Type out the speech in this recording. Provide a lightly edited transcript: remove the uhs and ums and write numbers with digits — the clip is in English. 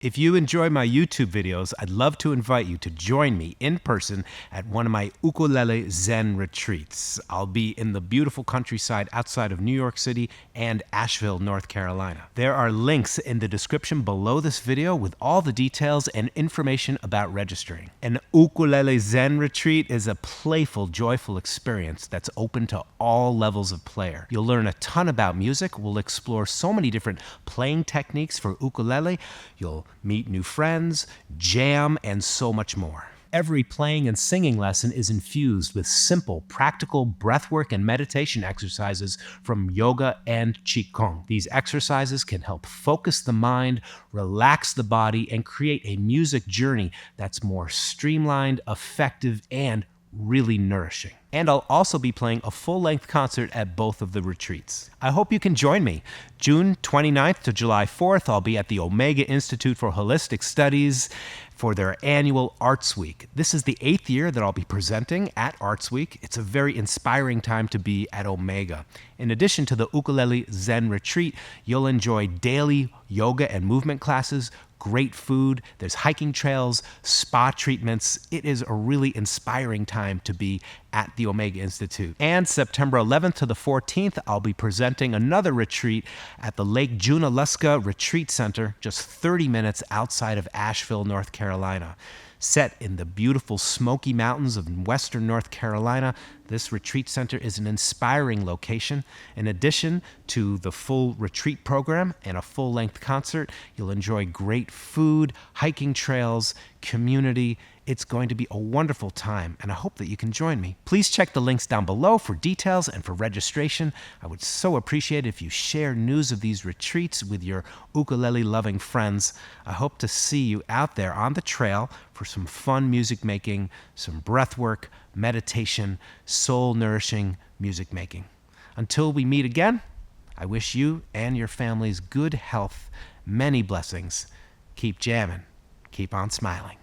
If you enjoy my YouTube videos, I'd love to invite you to join me in person at one of my Ukulele Zen retreats. I'll be in the beautiful countryside outside of New York City and Asheville, North Carolina. There are links in the description below this video with all the details and information about registering. An Ukulele Zen retreat is a playful, joyful experience that's open to all levels of player. You'll learn a ton about music. We'll explore so many different playing techniques for ukulele. You'll meet new friends, jam, and so much more. Every playing and singing lesson is infused with simple, practical breathwork and meditation exercises from yoga and qigong. These exercises can help focus the mind, relax the body, and create a music journey that's more streamlined, effective, and really nourishing. And I'll also be playing a full-length concert at both of the retreats. I hope you can join me. June 29th to July 4th, I'll be at the Omega Institute for Holistic Studies for their annual Arts Week. This is the 8th year that I'll be presenting at Arts Week. It's a very inspiring time to be at Omega. In addition to the Ukulele Zen retreat, you'll enjoy daily yoga and movement classes, great food, there's hiking trails, spa treatments. It is a really inspiring time to be at the Omega Institute. And September 11th to the 14th, I'll be presenting another retreat at the Lake Junaluska Retreat Center, just 30 minutes outside of Asheville, North Carolina. Set in the beautiful Smoky Mountains of western North Carolina, this retreat center is an inspiring location. In addition to the full retreat program and a full-length concert, you'll enjoy great food, hiking trails, community. It's going to be a wonderful time, and I hope that you can join me. Please check the links down below for details and for registration. I would so appreciate it if you share news of these retreats with your ukulele-loving friends. I hope to see you out there on the trail for some fun music making, some breath work, meditation, soul-nourishing music making. Until we meet again, I wish you and your families good health, many blessings. Keep jamming. Keep on smiling.